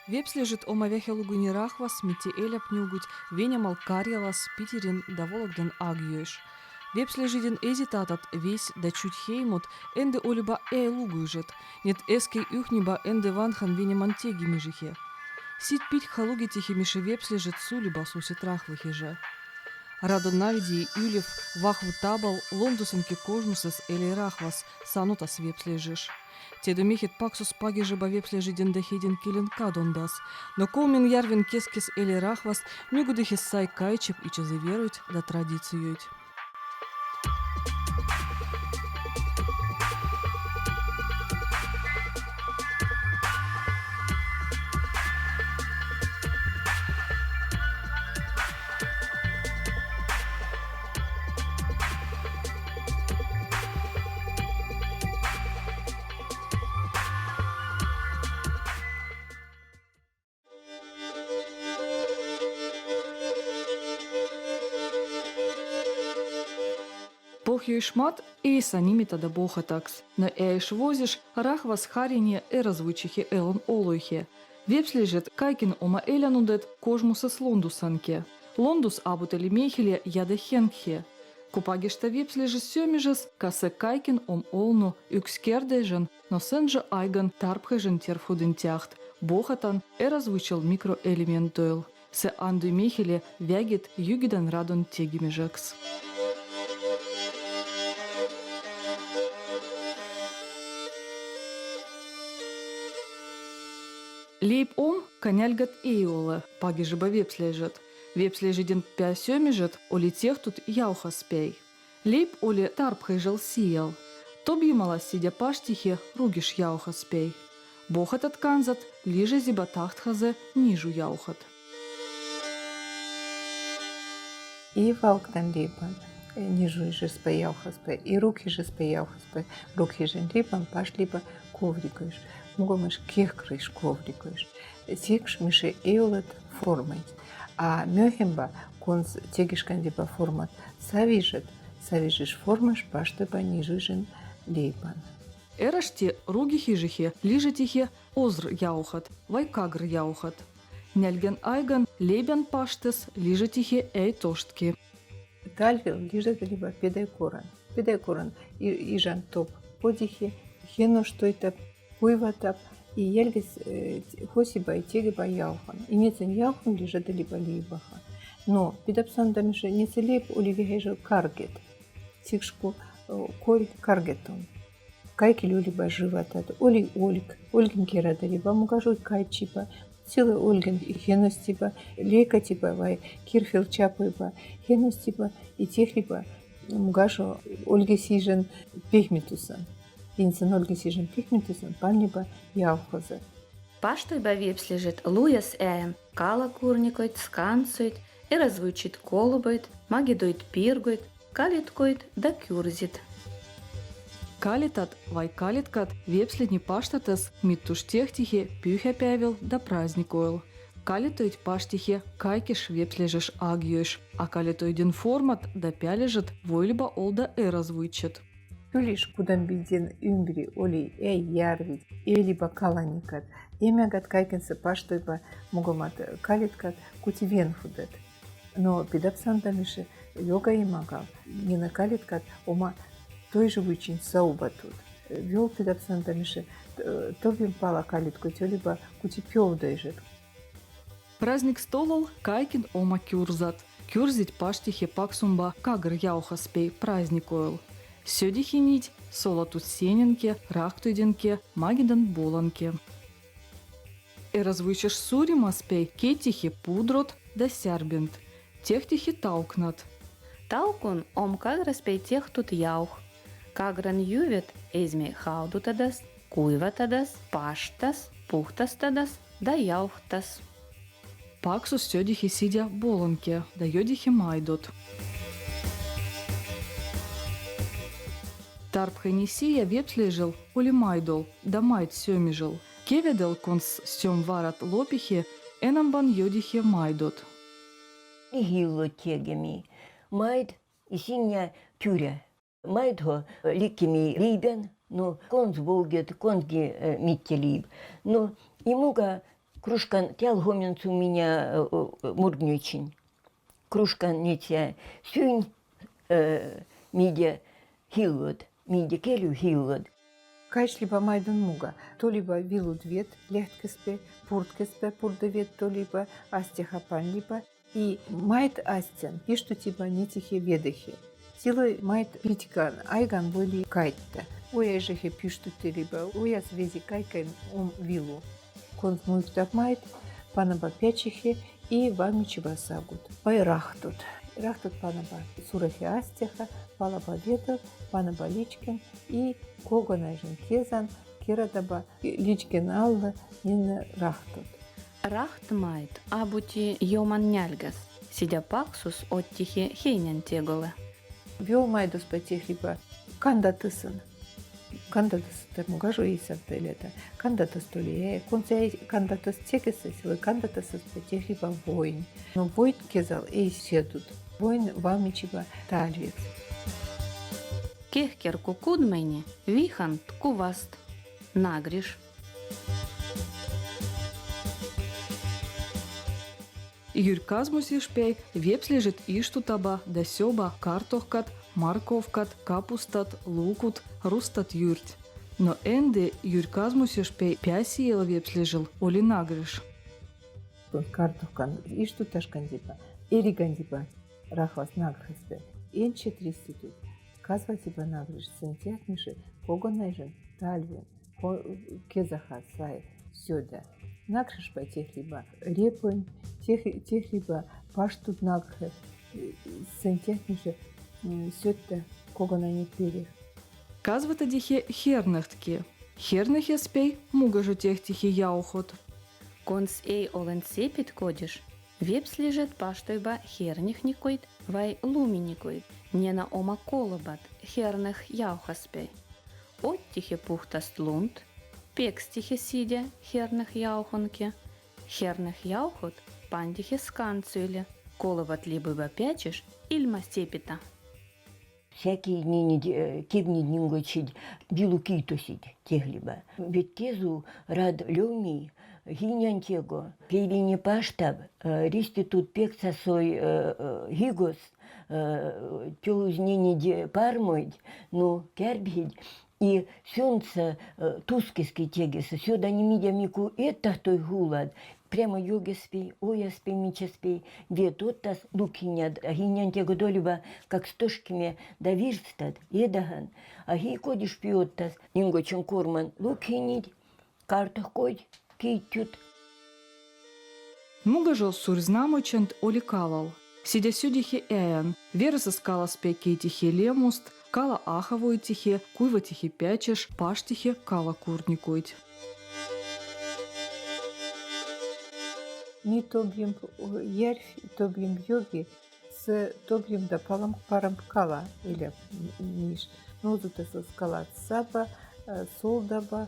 Вепс лежит омавяхе лугуни рахвас, мити эляп нюгуть, венямал карьялас, питерин да вологден агьёш. Вепс лежиден эзитатат весь да чуть хеймут, энде олиба лугуйжет, нет эскей юхниба энде ванхан венямантеги мижихе. Сит пить халуги тихи миши вепс лежит сулиба сусит рахвахиже. Радон навиди Юлев вахву табал, лондусенки кожмусес или рахвас, санутас вепс лежиш. Те домихит паксус паги жеба вепс лежиден дахиден килен кадондас, но колмин ярвин кескис или рахвас, нюгудыхис сай кайчеп и чезеверують да традициюють. Бог шмат, и санимита да боха такс. Но возиш, рахвас харине развычихе элон олуйхе. Вепс лежит кайкин ома элянудет кожмусас лондусанке. Лондус абутели мехеле яде хенгхе. Купагишта вепс лежит сёмижес, касе кайкин олну юкскердежен, но сенже айган тарпхежен терфуден тяхт. Бохатан развычил микроэлементойл. Се анду мехеле вягит югидан радон тегимежекс. Лейб коняльгат эйола, паги жеба вепс лежит. Вепс лежиден пя сёмижет, оли тех тут яуха спей. Лейб оли тарпхай жел сиял. Тобьи мала сидя паштихе, ругиш яуха спей. Бохат отканзат, лиже зиба тахтхазе, нижу яухат. И валктан либан, нижу же спей яуха спей, и руки же спей яуха спей, руки же либан, паш либо коврикаешь. Мугомыш кехкрыш коврикаешь. Текш миши эйолет формой. А мёхемба конс тегишкан либо формат савижиш формаш паштеба нижижен лейбан. Эрашти руги хижихе, лиже тихе озр яухат, вайкагр яухат. Няльген айган лейбен паштес, лиже тихе тоштки. Тальвил лиже либо педайкоран. Педайкоран ижан топ подихе, хено что это Куйватап и елгис хосиба и тегиба яухан. И не цен яухан лежа либо либаха. Но пидапсан дамише не целеп оливигежа каргет. Тикшку коль каргетон. Кайки люлиба живатат. Оли ольг. Ольгин керада либо мугажу кайчипа. Силы ольгин и хеностиба. Лейка типа вай кирфил чапыба. Хеностиба и техлиба мугажу ольги сижен пехмитусан. Инцен Ольги сижен пихментусан пальниба явхоза. Паштойба вепс лежит луяс кала курникойт, сканцойт, развучит колубойт, магидойт пиргойт, калиткойт да кюрзит. Калитат, вай калиткат, вепследни паштатес, миттуштехтихе, пюхя пявил да праздник ойл. Калитоид паштихе, кайкиш вепслежеш агьёш, а калитоиден формат да пялежет, войлиба олда развучит. Тулиш кудан биден умбри оли ярвит, либо каланикат, эмягат кайкенсе паштойба мугомат калиткат кутивен худет. Но пидапсан дамише йога имагал, не на калиткат, ома той же вычин саубатут. Вел пидапсан дамише, то вимпала калитку, либо кутипёв дайжет. Праздник столол кайкин ома кюрзат. Кюрзить паштихе паксумба кагр яуха спей праздник ойл. Сёдихи нить, солотут сененке, рахтуйденке, магидан боланке. Развычеш сурима спей, кетихи пудрот да сярбент. Техтихи таукнат. Таукун каграс пей тех тут яух. Кагран ювет эзме хаудутадас, куйватадас, паштас, пухтастадас да яухтас. Паксус сёдихи сидя боланке, да йодихи майдот. Тарпхайнисия вепс лежал, оли майдол, да майд сёмижел. Кеведел конс сём варат лопихе, энамбан йодихе майдот. Гилло тегеми, майд и синя тюря. Майдho ликими либен, но конс волгет, консги митте либ. Но имуга Кружка тял гоминц у меня мургнючин. Кружка нетя сюнь мидя хилвуд, мидя келю хилвуд. Кайш либо майдан муга, то либо вилут вет, лехткеспе, пурткеспе, пурдовет, то либо астехапан либо. И майт астен, пишту типа нетихе ведахе. Силой майт питькан, айган были кайтта. Оя жехе пишту те либо, оя свези кайкан вилу. Конс муйктап майт, панаба пячихе и вамичева сагут. Пай рахтут. Рахтут панаба сурахе астеха, палаба ветер, панаба личкин и когонайжен кезан, керадаба личкин алла, нина рахтут. Рахт майт абути йоман няльгас, сидя паксус оттихе хейнян теголе. Вел майдус потехлиба кандатысын. Кандатыс мугажу исарта илета. Кандатыс толие. Концей кандатыс текесы силы кандатысы потехлиба войн. Но войн кезал эй седут. Войн вамичиба тальвец. Кехкер кукудмейни вихан ткуваст. Нагриш. Юрказмус ишпей, вепс лежит иштутаба, да сёба, картохкат, марковкат, капустат, лукут, рустат юрть. Но энде юрказмус ишпей пясиела вепс лежил, оли нагриш. Картохкан иштуташкан дипа. Эриган дипа. Рахвас нагрхеспе. Энче триститут. Казва типа нагриш. Сентятниши. Когонайжен. Тальвен. Кезаха сай. Сёда. Нагриш по техлиба репын, техлиба паштут нагрх. Сентятниши. Сёда. Когонайне перех. Казвата дихе хернахтки. Хернахе спей, мугажу техтихе яухот. Конс эй олен сепит кодиш. Вепс лежит паштойба херних никойт, вай луминикойт. Не на ома колобат, херних яухаспей. Оттихе пухтаст лунд, пекстихе сидя херних яухонке. Херних яухот пандихе сканцюле. Колобат либо пячешь, ильма сепита. Всякие дни кибни днингочить билу китосить техлиба. Ведь кезу рад лёми гинянтего пейлине паштаб ристи тут пекса сой гигос тюзнени пармоид ну кербхид и сёнца тускиски тегеса сюда не мидя мику это той гулад прямо йогеспей, ояспей, мичеспей, вет оттас лукинят, а гинянтего долюба, как стошкими да вирстат, едаган, а ги кодиш пиоттас, нингочен корман лукинить, картах кодь, кейтют. Мугажо сурзнамочент оли калал. Сидя сюдихе эян, верса скала спей кейтихе лемуст, кала ахавойтихе, куйватихе пячеш, паштихе кала курникойт. Ми тобьем ярфь, тобьем йоги, с тобьем да парам кала, или ниш. Ну, тут это скала саба, солдаба,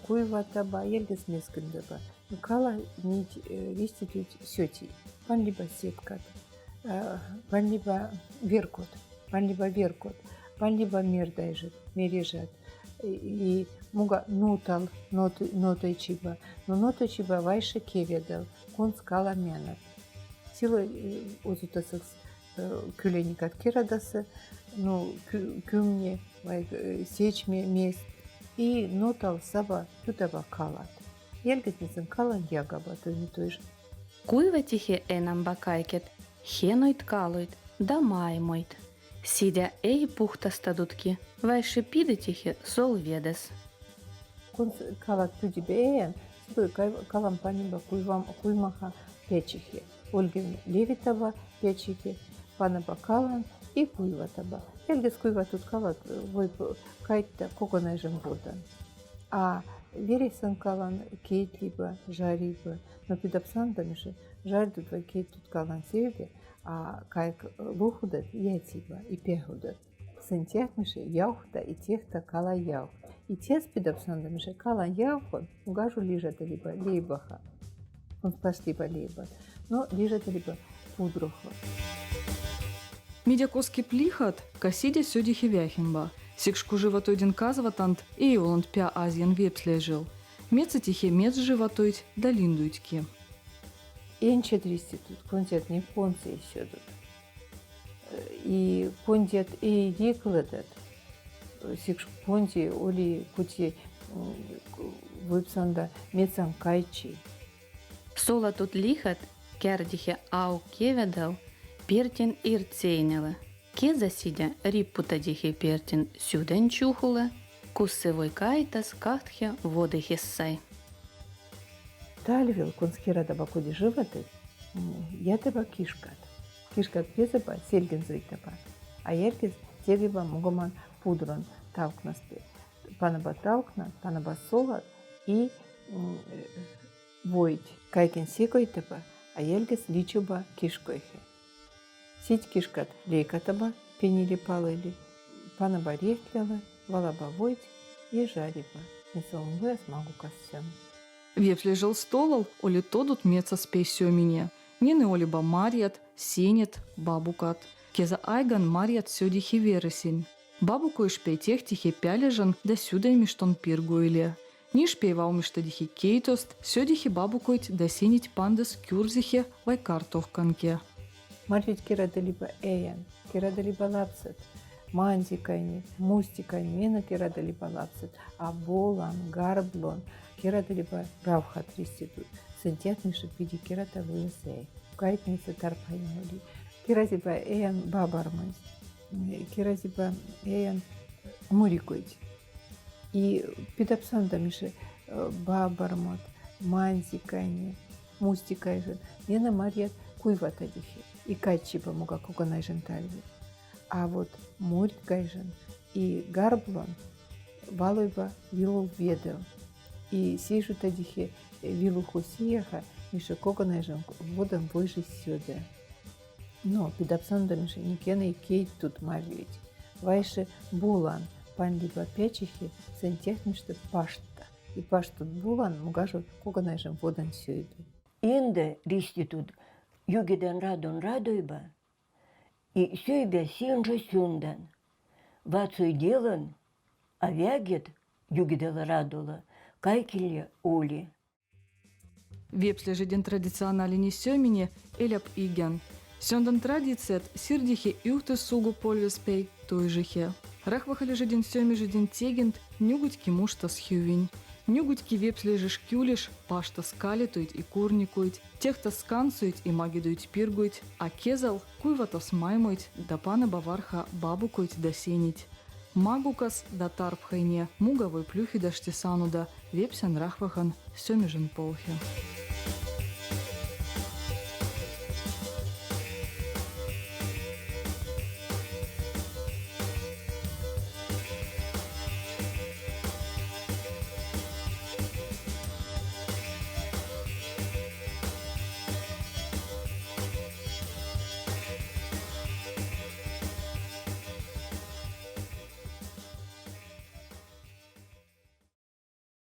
куйватаба, ельгес мескендаба. Кала нить виститут сёти. Пан либо сеткат, пан либо веркот, пан либо мердайжет, мережат. И муга нотал, нотой чиба. Но нотой чиба вайше кеведал, кон скала мянат. Сила озутасыз küleникат керадасы, ну, кюмне, сечме мест. И нотал саба тутаба калат. Елгетнесен калан ягаба, то не той же. Куйватихе энам бакайкет, хенойт калойт, да маймойт. Сидя эй пухтастадутки, вайше пидетихе сол ведес. Кон калат тудибеен, сидой калам паниба куймаха печихе. Ольгин левитаба печихе, панаба калан и куйватаба. Елгес куйва тут калат, вой кайтта когонайжен водан. А вересен калан кейт либо жариба, но пидапсандами же жарь тут кейт тут калан севде, а кайк лухудат яйциба и пехудат. Сентятмише яухта и техта кала яух. И те с пидапсандами же кала яухон угажу лежат либо лейбаха. Он спас либо лейба, но лежат либо пудруха. Мидякоски плихат, касидя сёдихе вяхимба. Сикшку животойден казватант, и оланд пя азиян вепс лежил. Меца тихе мец животоить, да линдуйтки. Энче дристи тут, контет не понце еще тут. И контет и рекладет, сикш понти оли кути выпсанда мецам кайчи. Сола тут лихат, кярдихе ау кеведал, пертин ирцейнела. Ке засидя риппутадихе пертин сюден чухула, куссевой кайтас кахтхе водыхе сай. Тальвил конскира таба коди животы, я таба кишкат. Кишкат пезаба сельген зойтаба. А еркес тегеба мугаман пудрон талкнаспе. Панаба талкна, панаба солат и воить. Кайкен секойтаба, а еркес личуба кишкойхе. Сить кишкат лейкатаба, пенили палыли, панаба рехтляла, валаба воить и жариба. Не солмгуя смогу костям. Вепли жил столол, оли тодут меца спей сёмине. Нены олиба марьят, сенет, бабукат. Кеза айган марьят сёдихи вересень. Бабуку ишпей техтихи пялежан, да сюда миштон пиргуиле. Ни шпейвал миштадихи кейтост, сёдихи бабукоить да сенить пандас кюрзихе вай картохканке. Марьють кирадалиба эян, кирадалиба лапсет, мандикайни, мустикайни, мена кирадалиба лапсет, а болан, гарблон, кирадалиба равхат риститут, сентятнейши пиди кирата высей, кайтница тарпайноли, киразиба эян бабармайс, киразиба эян мурикойти. И пидапсанда миши бабармот, мандикайни, мустикайжен, мена марьят куйватадихи. И кайчиба муга куганайжен тальви. А вот морь гайжен и гарблон валойба вилу ведел. И сижу тадихи вилу хусияха миша куганайжен водом выжи сюда. Но пидапсанда миша никена и кейт тут марьють. Вайше булан панлиба печихи сентехниште пашта. И паштут булан мугажу куганайжен водан сюда. Инде риститут югиден радон радойба, и сёйбя синжа сюндан. Вацуй делан, а вягет югидела радола, кайкеле оли. Вепсли жиден традиционалине сёмине эляп иген. Сёндан традицият сирдихе юхты сугу польвеспей той жихе. Рахвахали жиден сёми жиден тегент нюгуть кимушта схювинь. Нюгутьки вепсли жиш кюлиш, пашта скалитують и курникують, техта скансують и магидують пиргують, а кезал куйватас маймують, да пана баварха бабукують да сенить. Магукас да тарпхайне, мугавой плюхи да штисану да вепсян рахвахан сёмижен полхи.